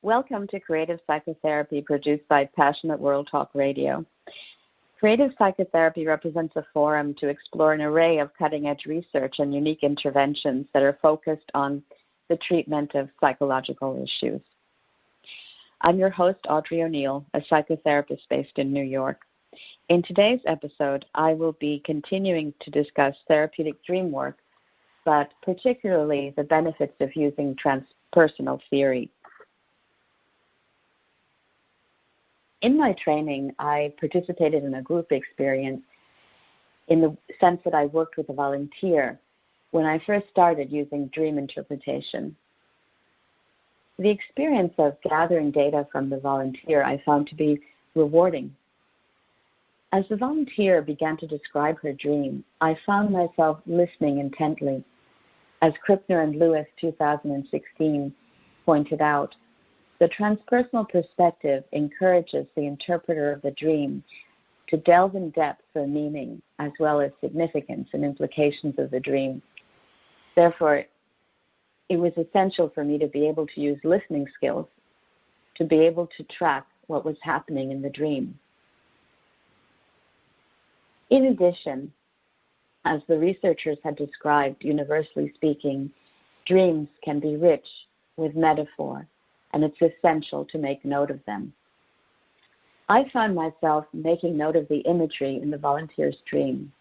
Welcome to Creative Psychotherapy, produced by Passionate World Talk Radio. Creative Psychotherapy represents a forum to explore an array of cutting-edge research and unique interventions that are focused on the treatment of psychological issues. I'm your host, Audrey O'Neill, a psychotherapist based in New York. In today's episode, I will be continuing to discuss therapeutic dream work, but particularly the benefits of using transpersonal theory. In my training, I participated in a group experience in the sense that I worked with a volunteer when I first started using dream interpretation. The experience of gathering data from the volunteer I found to be rewarding. As the volunteer began to describe her dream, I found myself listening intently. As Krippner and Lewis 2016 pointed out, the transpersonal perspective encourages the interpreter of the dream to delve in depth for meaning as well as significance and implications of the dream. Therefore, it was essential for me to be able to use listening skills to be able to track what was happening in the dream. In addition, as the researchers had described, universally speaking, dreams can be rich with metaphor, and it's essential to make note of them. I found myself making note of the imagery in the volunteer's dream.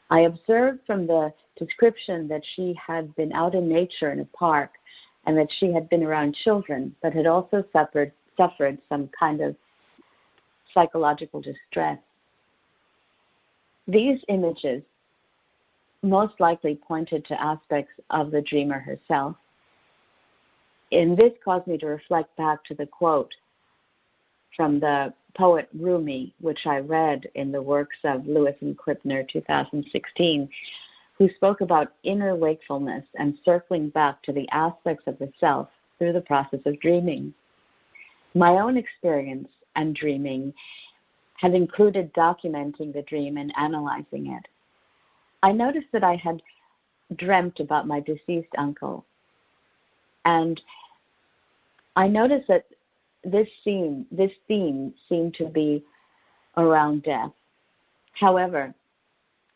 I observed from the description that she had been out in nature in a park and that she had been around children, but had also suffered some kind of psychological distress. These images most likely pointed to aspects of the dreamer herself. And this caused me to reflect back to the quote from the poet Rumi, which I read in the works of Lewis and Krippner 2016, who spoke about inner wakefulness and circling back to the aspects of the self through the process of dreaming. My own experience and dreaming had included documenting the dream and analyzing it. I noticed that I had dreamt about my deceased uncle, and I noticed that this theme seemed to be around death. However,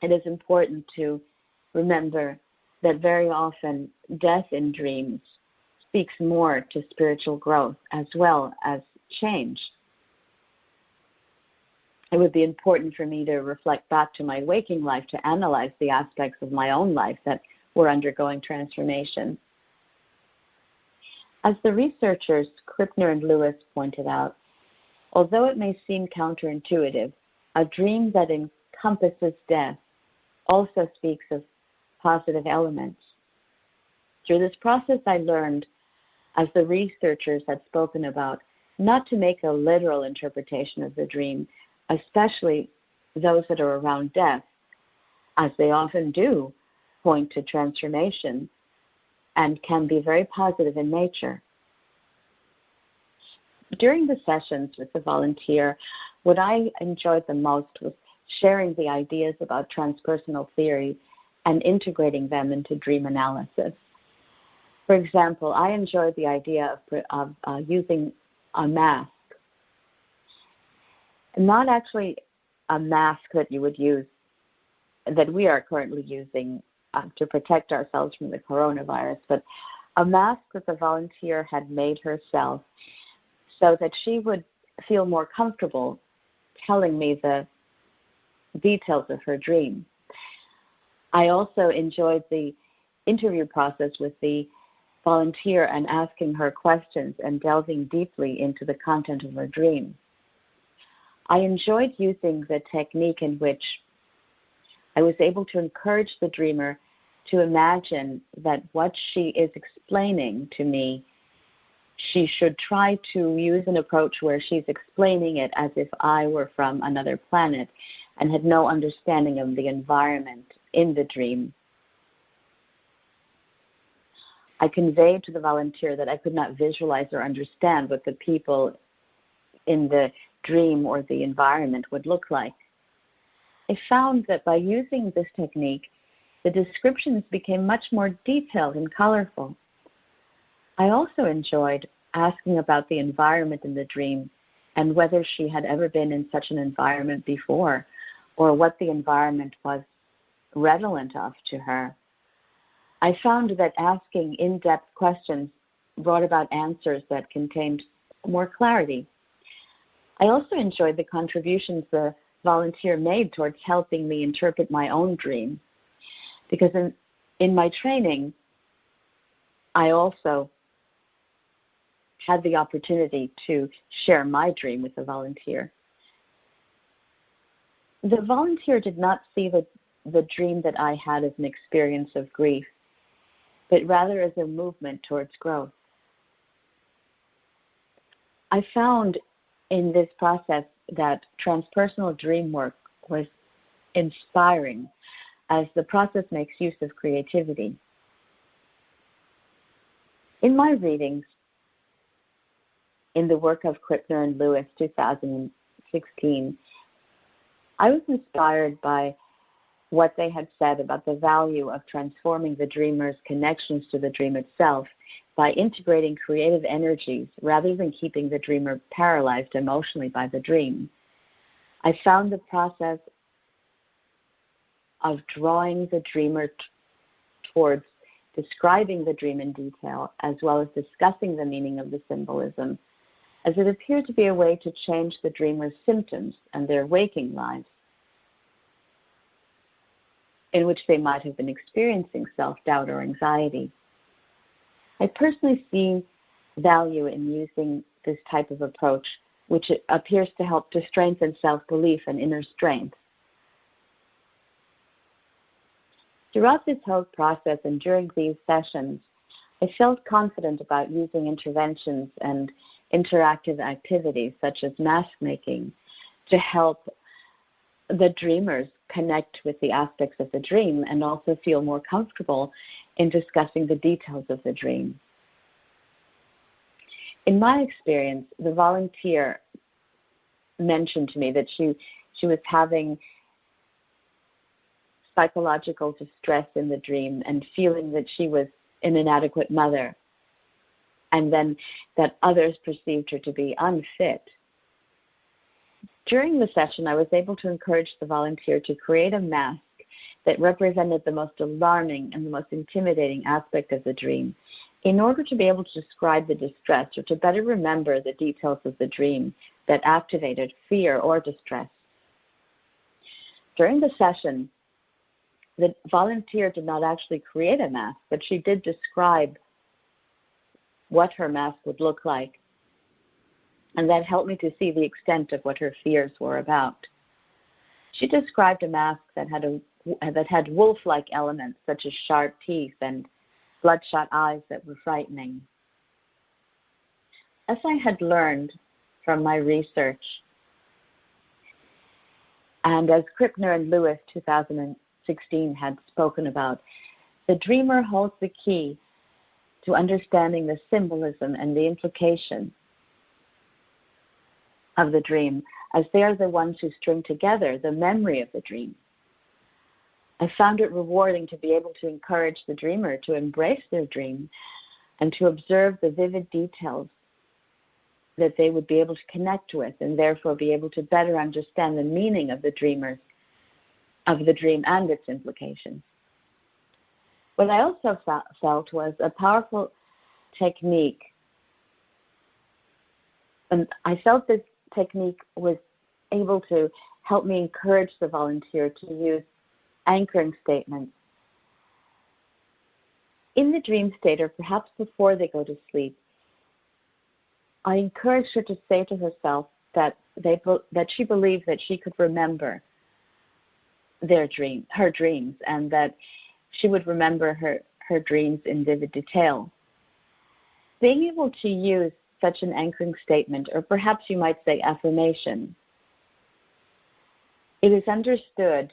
it is important to remember that very often death in dreams speaks more to spiritual growth as well as change. It would be important for me to reflect back to my waking life to analyze the aspects of my own life that were undergoing transformation. As the researchers Krippner and Lewis pointed out, although it may seem counterintuitive, a dream that encompasses death also speaks of positive elements. Through this process, I learned, as the researchers had spoken about, not to make a literal interpretation of the dream, especially those that are around death, as they often do point to transformation and can be very positive in nature. During the sessions with the volunteer, what I enjoyed the most was sharing the ideas about transpersonal theory and integrating them into dream analysis. For example, I enjoyed the idea of using a mask. Not actually a mask that you would use, that we are currently using to protect ourselves from the coronavirus, but a mask that the volunteer had made herself so that she would feel more comfortable telling me the details of her dream. I also enjoyed the interview process with the volunteer and asking her questions and delving deeply into the content of her dream. I enjoyed using the technique in which I was able to encourage the dreamer to imagine that what she is explaining to me, she should try to use an approach where she's explaining it as if I were from another planet and had no understanding of the environment in the dream. I conveyed to the volunteer that I could not visualize or understand what the people in the dream or the environment would look like. I found that by using this technique, the descriptions became much more detailed and colorful. I also enjoyed asking about the environment in the dream and whether she had ever been in such an environment before or what the environment was redolent of to her, I found that asking in-depth questions brought about answers that contained more clarity. I also enjoyed the contributions the volunteer made towards helping me interpret my own dream, because in my training, I also had the opportunity to share my dream with the volunteer. The volunteer did not see the dream that I had as an experience of grief, but rather as a movement towards growth. I found in this process that transpersonal dream work was inspiring, as the process makes use of creativity. In my readings, in the work of Krippner and Lewis, 2016, I was inspired by what they had said about the value of transforming the dreamer's connections to the dream itself by integrating creative energies rather than keeping the dreamer paralyzed emotionally by the dream. I found the process of drawing the dreamer towards describing the dream in detail, as well as discussing the meaning of the symbolism, as it appeared to be a way to change the dreamer's symptoms and their waking lives, in which they might have been experiencing self-doubt or anxiety. I personally see value in using this type of approach, which appears to help to strengthen self-belief and inner strength. Throughout this whole process and during these sessions, I felt confident about using interventions and interactive activities such as mask making to help the dreamers connect with the aspects of the dream and also feel more comfortable in discussing the details of the dream. In my experience, the volunteer mentioned to me that she was having psychological distress in the dream and feeling that she was an inadequate mother, and then that others perceived her to be unfit. During the session, I was able to encourage the volunteer to create a mask that represented the most alarming and the most intimidating aspect of the dream in order to be able to describe the distress or to better remember the details of the dream that activated fear or distress. During the session, the volunteer did not actually create a mask, but she did describe what her mask would look like. And that helped me to see the extent of what her fears were about. She described a mask that had wolf-like elements, such as sharp teeth and bloodshot eyes that were frightening. As I had learned from my research, and as Krippner and Lewis, 2016, had spoken about, the dreamer holds the key to understanding the symbolism and the implication of the dream, as they are the ones who string together the memory of the dream. I found it rewarding to be able to encourage the dreamer to embrace their dream and to observe the vivid details that they would be able to connect with, and therefore be able to better understand the meaning of the dream and its implications. What I also felt was a powerful technique, and I felt this technique was able to help me encourage the volunteer to use anchoring statements. In the dream state, or perhaps before they go to sleep, I encouraged her to say to herself that she believed that she could remember her dreams, and that she would remember her dreams in vivid detail. Being able to use such an anchoring statement, or perhaps you might say affirmation, it is understood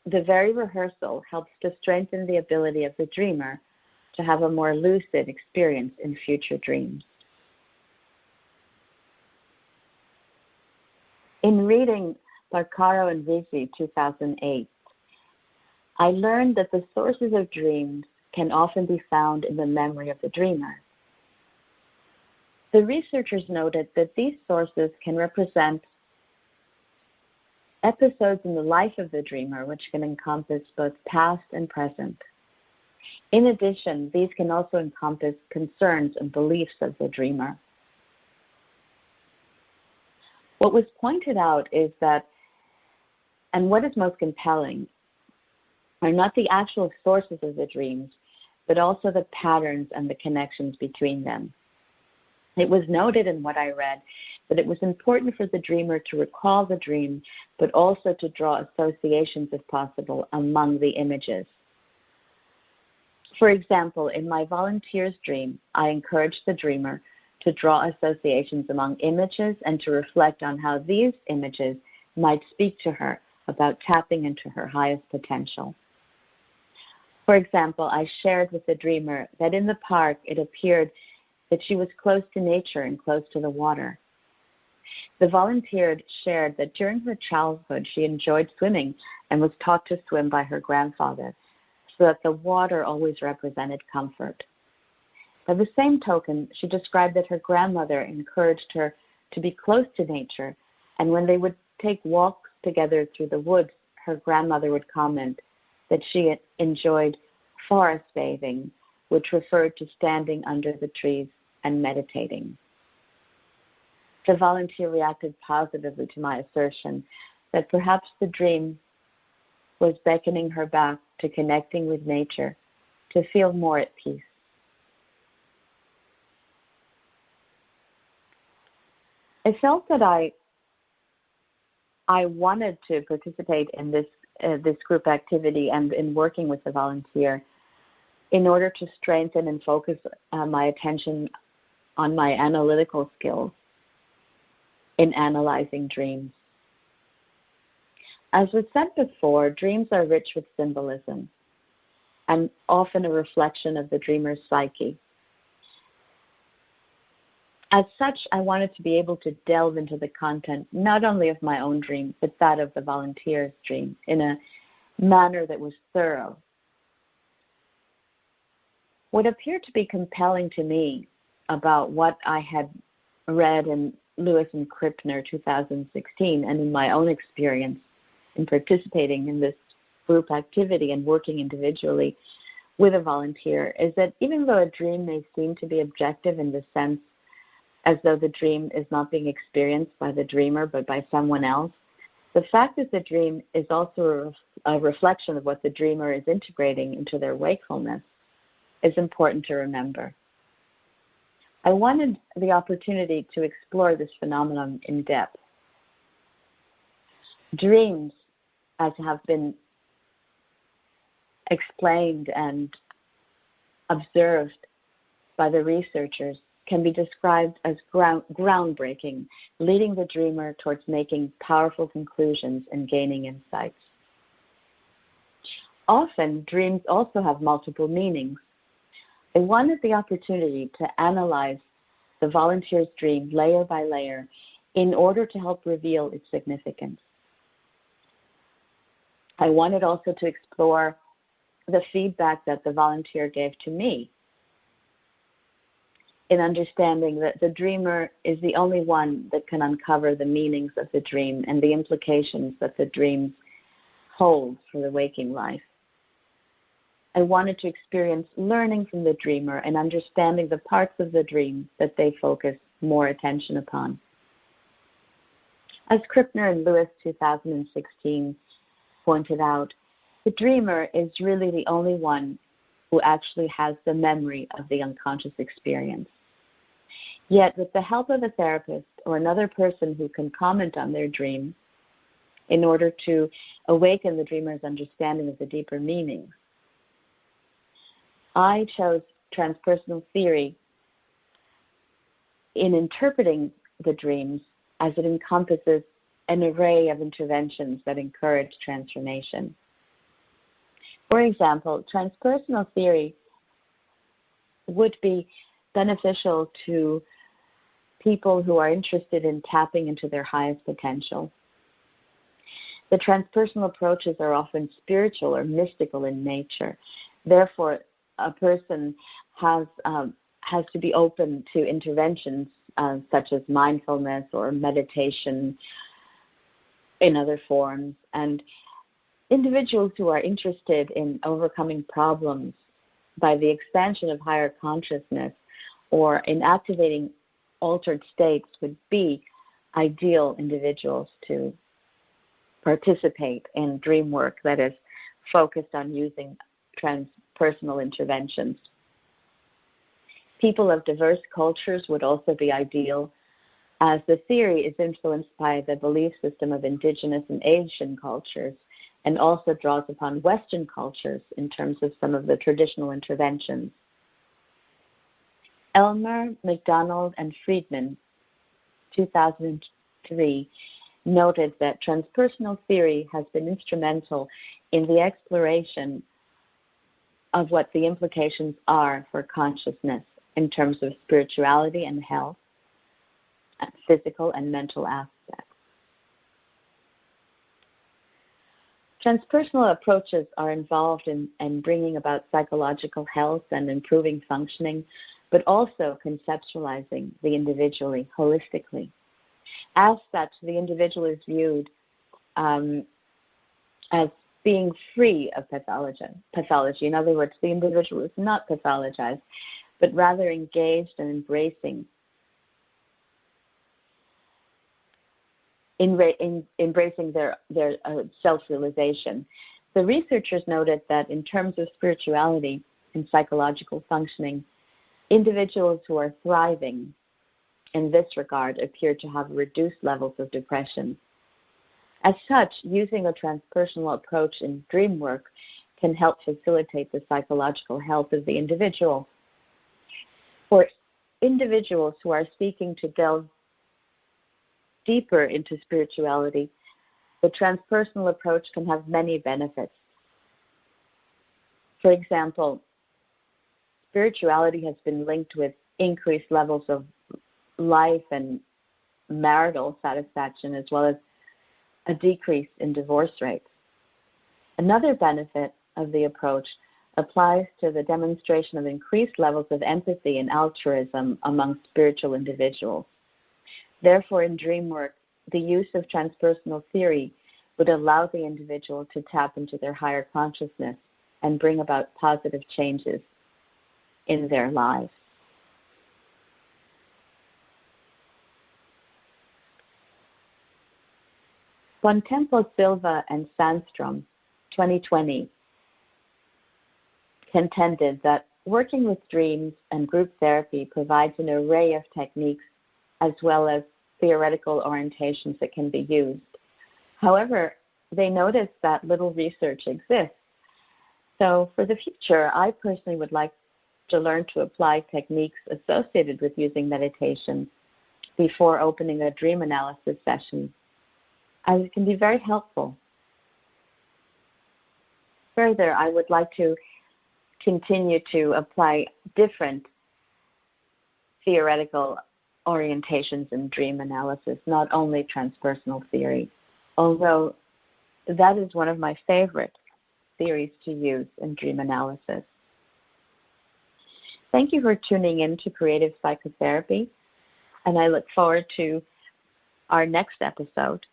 the very rehearsal helps to strengthen the ability of the dreamer to have a more lucid experience in future dreams. In reading Barcaro and Vizzi, 2008, I learned that the sources of dreams can often be found in the memory of the dreamer. The researchers noted that these sources can represent episodes in the life of the dreamer, which can encompass both past and present. In addition, these can also encompass concerns and beliefs of the dreamer. What was pointed out is that, and what is most compelling, are not the actual sources of the dreams, but also the patterns and the connections between them. It was noted in what I read that it was important for the dreamer to recall the dream, but also to draw associations, if possible, among the images. For example, in my volunteer's dream, I encouraged the dreamer to draw associations among images and to reflect on how these images might speak to her about tapping into her highest potential. For example, I shared with the dreamer that in the park it appeared that she was close to nature and close to the water. The volunteer shared that during her childhood she enjoyed swimming and was taught to swim by her grandfather, so that the water always represented comfort. By the same token, she described that her grandmother encouraged her to be close to nature, and when they would take walks together through the woods, her grandmother would comment that she enjoyed forest bathing, which referred to standing under the trees and meditating. The volunteer reacted positively to my assertion that perhaps the dream was beckoning her back to connecting with nature, to feel more at peace. I felt that I wanted to participate in this group activity and in working with the volunteer in order to strengthen and focus my attention on my analytical skills in analyzing dreams. As was said before, dreams are rich with symbolism and often a reflection of the dreamer's psyche. As such, I wanted to be able to delve into the content not only of my own dream, but that of the volunteer's dream in a manner that was thorough. What appeared to be compelling to me about what I had read in Lewis and Krippner 2016 and in my own experience in participating in this group activity and working individually with a volunteer is that even though a dream may seem to be objective in the sense as though the dream is not being experienced by the dreamer but by someone else, the fact that the dream is also a reflection of what the dreamer is integrating into their wakefulness is important to remember. I wanted the opportunity to explore this phenomenon in depth. Dreams, as have been explained and observed by the researchers, can be described as groundbreaking, leading the dreamer towards making powerful conclusions and gaining insights. Often, dreams also have multiple meanings. I wanted the opportunity to analyze the volunteer's dream layer by layer in order to help reveal its significance. I wanted also to explore the feedback that the volunteer gave to me in understanding that the dreamer is the only one that can uncover the meanings of the dream and the implications that the dream holds for the waking life. I wanted to experience learning from the dreamer and understanding the parts of the dream that they focus more attention upon. As Krippner and Lewis 2016 pointed out, the dreamer is really the only one who actually has the memory of the unconscious experience. Yet, with the help of a therapist or another person who can comment on their dream in order to awaken the dreamer's understanding of the deeper meanings, I chose transpersonal theory in interpreting the dreams as it encompasses an array of interventions that encourage transformation. For example, transpersonal theory would be beneficial to people who are interested in tapping into their highest potential. The transpersonal approaches are often spiritual or mystical in nature. Therefore, a person has to be open to interventions such as mindfulness or meditation in other forms. And individuals who are interested in overcoming problems by the expansion of higher consciousness or in activating altered states would be ideal individuals to participate in dream work that is focused on using transpersonal interventions. People of diverse cultures would also be ideal, as the theory is influenced by the belief system of indigenous and Asian cultures and also draws upon Western cultures in terms of some of the traditional interventions. Elmer, McDonald, and Friedman, 2003, noted that transpersonal theory has been instrumental in the exploration of what the implications are for consciousness in terms of spirituality and health, and physical and mental aspects. Transpersonal approaches are involved in bringing about psychological health and improving functioning, but also conceptualizing the individually holistically. As such, the individual is viewed as being free of pathology. In other words, the individual is not pathologized, but rather engaged and embracing their self-realization. The researchers noted that in terms of spirituality and psychological functioning, individuals who are thriving in this regard appear to have reduced levels of depression. As such, using a transpersonal approach in dream work can help facilitate the psychological health of the individual. For individuals who are seeking to delve deeper into spirituality, the transpersonal approach can have many benefits. For example, spirituality has been linked with increased levels of life and marital satisfaction, as well as a decrease in divorce rates. Another benefit of the approach applies to the demonstration of increased levels of empathy and altruism among spiritual individuals. Therefore, in dream work, the use of transpersonal theory would allow the individual to tap into their higher consciousness and bring about positive changes in their lives. Bontempo Silva and Sandstrom, 2020, contended that working with dreams and group therapy provides an array of techniques as well as theoretical orientations that can be used. However, they noticed that little research exists. So for the future, I personally would like to learn to apply techniques associated with using meditation before opening a dream analysis session, as it can be very helpful. Further, I would like to continue to apply different theoretical orientations in dream analysis, not only transpersonal theory, although that is one of my favorite theories to use in dream analysis. Thank you for tuning in to Creative Psychotherapy, and I look forward to our next episode.